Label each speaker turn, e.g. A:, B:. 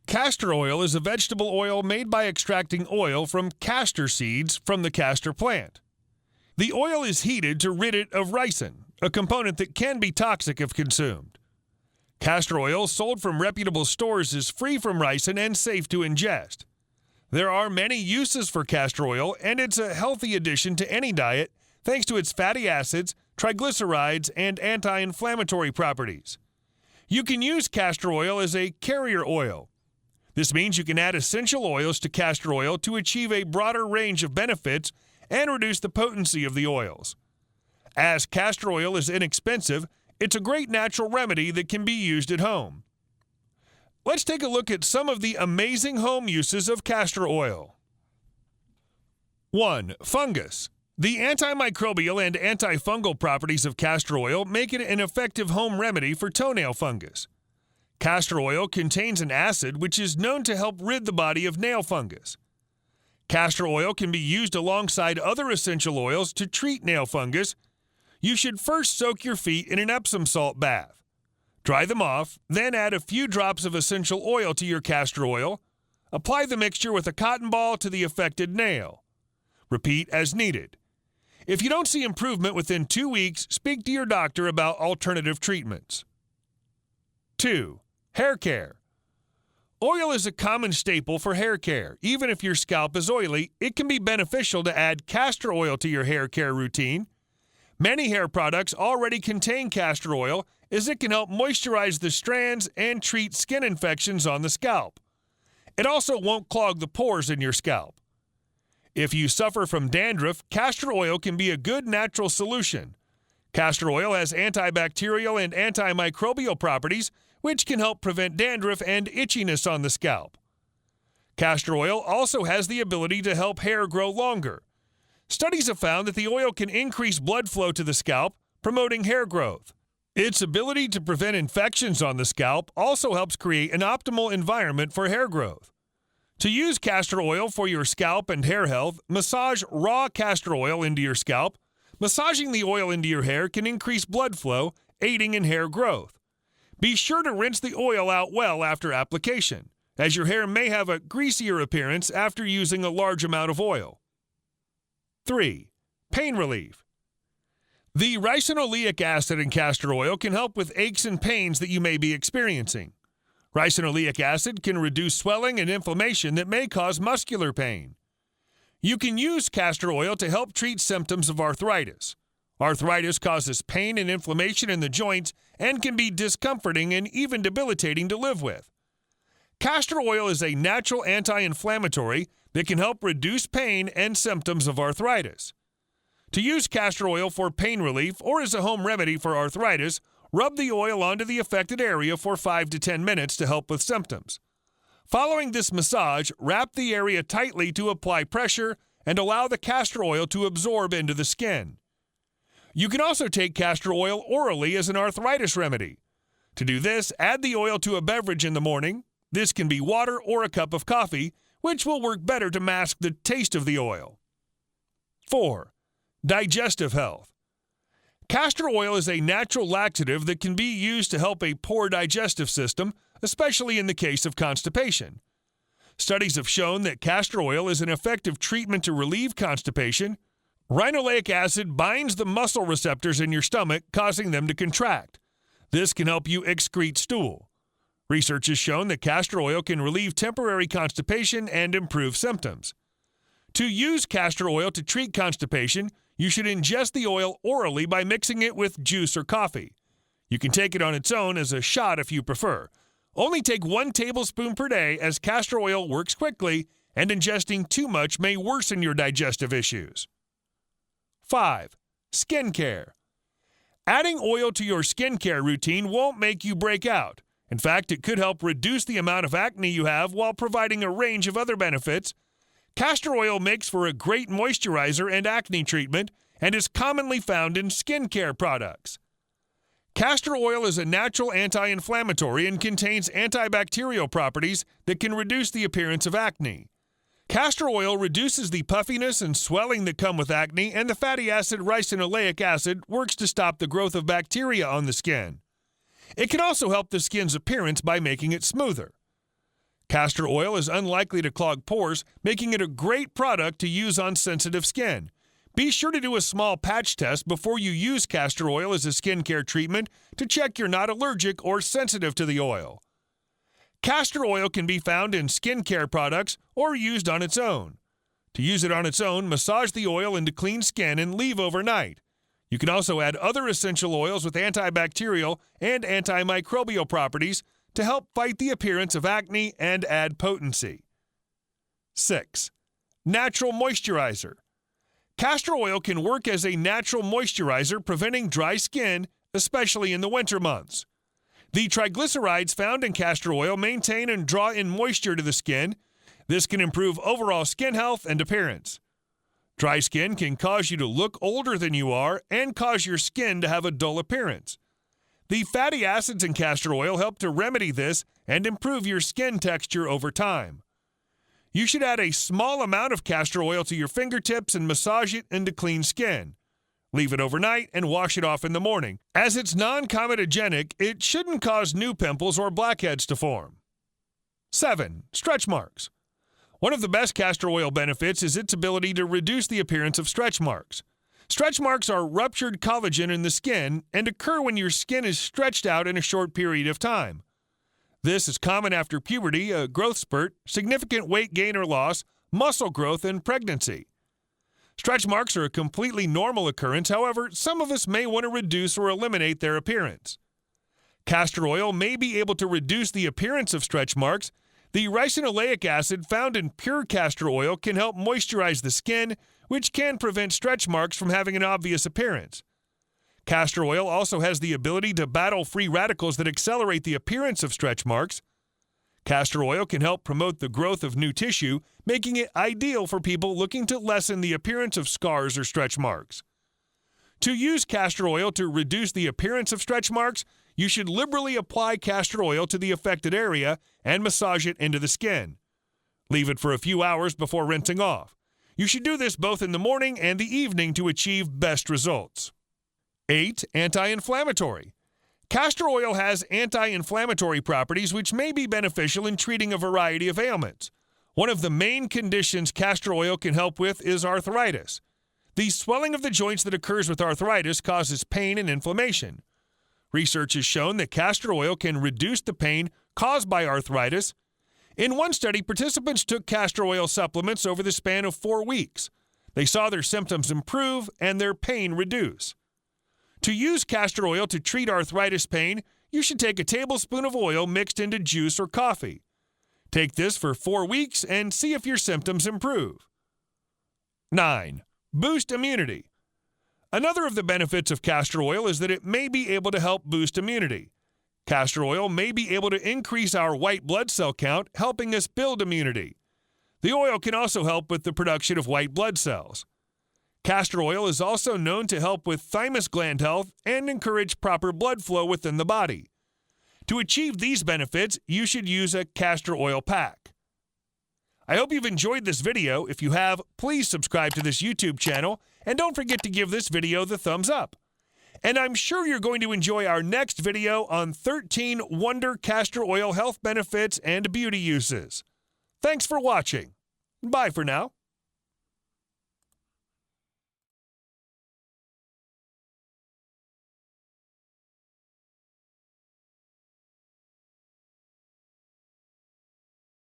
A: Castor oil is a vegetable oil made by extracting oil from castor seeds from the castor plant. The oil is heated to rid it of ricin, a component that can be toxic if consumed. Castor oil sold from reputable stores is free from ricin and safe to ingest. There are many uses for castor oil, and it's a healthy addition to any diet thanks to its fatty acids, triglycerides, and anti-inflammatory properties. You can use castor oil as a carrier oil. This means you can add essential oils to castor oil to achieve a broader range of benefits and reduce the potency of the oils. As castor oil is inexpensive, it's a great natural remedy that can be used at home. Let's take a look at some of the amazing home uses of castor oil. 1. Fungus. The antimicrobial and antifungal properties of castor oil make it an effective home remedy for toenail fungus. Castor oil contains an acid which is known to help rid the body of nail fungus. Castor oil can be used alongside other essential oils to treat nail fungus. You should first soak your feet in an Epsom salt bath. Dry them off, then add a few drops of essential oil to your castor oil. Apply the mixture with a cotton ball to the affected nail. Repeat as needed. If you don't see improvement within 2 weeks, speak to your doctor about alternative treatments. 2. Hair care. Oil is a common staple for hair care. Even if your scalp is oily, it can be beneficial to add castor oil to your hair care routine. Many hair products already contain castor oil, as it can help moisturize the strands and treat skin infections on the scalp. It also won't clog the pores in your scalp. If you suffer from dandruff, castor oil can be a good natural solution. Castor oil has antibacterial and antimicrobial properties, which can help prevent dandruff and itchiness on the scalp. Castor oil also has the ability to help hair grow longer. Studies have found that the oil can increase blood flow to the scalp, promoting hair growth. Its ability to prevent infections on the scalp also helps create an optimal environment for hair growth. To use castor oil for your scalp and hair health, massage raw castor oil into your scalp. Massaging the oil into your hair can increase blood flow, aiding in hair growth. Be sure to rinse the oil out well after application, as your hair may have a greasier appearance after using a large amount of oil. 3. Pain relief. The ricinoleic acid in castor oil can help with aches and pains that you may be experiencing. Ricinoleic acid can reduce swelling and inflammation that may cause muscular pain. You can use castor oil to help treat symptoms of arthritis. Arthritis causes pain and inflammation in the joints and can be discomforting and even debilitating to live with. Castor oil is a natural anti-inflammatory that can help reduce pain and symptoms of arthritis. To use castor oil for pain relief or as a home remedy for arthritis, rub the oil onto the affected area for 5 to 10 minutes to help with symptoms. Following this massage, wrap the area tightly to apply pressure and allow the castor oil to absorb into the skin. You can also take castor oil orally as an arthritis remedy. To do this, add the oil to a beverage in the morning. This can be water or a cup of coffee, which will work better to mask the taste of the oil. 4. Digestive Health. Castor oil is a natural laxative that can be used to help a poor digestive system, especially in the case of constipation. Studies have shown that castor oil is an effective treatment to relieve constipation. Ricinoleic acid binds the muscle receptors in your stomach, causing them to contract. This can help you excrete stool. Research has shown that castor oil can relieve temporary constipation and improve symptoms. To use castor oil to treat constipation, you should ingest the oil orally by mixing it with juice or coffee. You can take it on its own as a shot if you prefer. Only take 1 tablespoon per day, as castor oil works quickly, and ingesting too much may worsen your digestive issues. 5. Skincare. Adding oil to your skincare routine won't make you break out. In fact, it could help reduce the amount of acne you have while providing a range of other benefits. Castor oil makes for a great moisturizer and acne treatment and is commonly found in skincare products. Castor oil is a natural anti-inflammatory and contains antibacterial properties that can reduce the appearance of acne. Castor oil reduces the puffiness and swelling that come with acne, and the fatty acid ricinoleic acid works to stop the growth of bacteria on the skin. It can also help the skin's appearance by making it smoother. Castor oil is unlikely to clog pores, making it a great product to use on sensitive skin. Be sure to do a small patch test before you use castor oil as a skincare treatment to check you're not allergic or sensitive to the oil. Castor oil can be found in skincare products or used on its own. To use it on its own, massage the oil into clean skin and leave overnight. You can also add other essential oils with antibacterial and antimicrobial properties to help fight the appearance of acne and add potency. 6. Natural moisturizer. Castor oil can work as a natural moisturizer, preventing dry skin, especially in the winter months. The triglycerides found in castor oil maintain and draw in moisture to the skin. This can improve overall skin health and appearance. Dry skin can cause you to look older than you are and cause your skin to have a dull appearance. The fatty acids in castor oil help to remedy this and improve your skin texture over time. You should add a small amount of castor oil to your fingertips and massage it into clean skin. Leave it overnight and wash it off in the morning. As it's non-comedogenic, it shouldn't cause new pimples or blackheads to form. 7. Stretch marks. One of the best castor oil benefits is its ability to reduce the appearance of stretch marks. Stretch marks are ruptured collagen in the skin and occur when your skin is stretched out in a short period of time. This is common after puberty, a growth spurt, significant weight gain or loss, muscle growth, and pregnancy. Stretch marks are a completely normal occurrence, however, some of us may want to reduce or eliminate their appearance. Castor oil may be able to reduce the appearance of stretch marks. The ricinoleic acid found in pure castor oil can help moisturize the skin, which can prevent stretch marks from having an obvious appearance. Castor oil also has the ability to battle free radicals that accelerate the appearance of stretch marks. Castor oil can help promote the growth of new tissue, making it ideal for people looking to lessen the appearance of scars or stretch marks. To use castor oil to reduce the appearance of stretch marks, you should liberally apply castor oil to the affected area and massage it into the skin. Leave it for a few hours before rinsing off. You should do this both in the morning and the evening to achieve best results. 8. Anti-inflammatory. Castor oil has anti-inflammatory properties which may be beneficial in treating a variety of ailments. One of the main conditions castor oil can help with is arthritis. The swelling of the joints that occurs with arthritis causes pain and inflammation. Research has shown that castor oil can reduce the pain caused by arthritis. In one study, participants took castor oil supplements over the span of 4 weeks. They saw their symptoms improve and their pain reduce. To use castor oil to treat arthritis pain, you should take a tablespoon of oil mixed into juice or coffee. Take this for 4 weeks and see if your symptoms improve. 9. Boost immunity. Another of the benefits of castor oil is that it may be able to help boost immunity. Castor oil may be able to increase our white blood cell count, helping us build immunity. The oil can also help with the production of white blood cells. Castor oil is also known to help with thymus gland health and encourage proper blood flow within the body. To achieve these benefits, you should use a castor oil pack. I hope you've enjoyed this video. If you have, please subscribe to this YouTube channel and don't forget to give this video the thumbs up. And I'm sure you're going to enjoy our next video on 13 Wonder Castor Oil health benefits and beauty uses. Thanks for watching. Bye for now.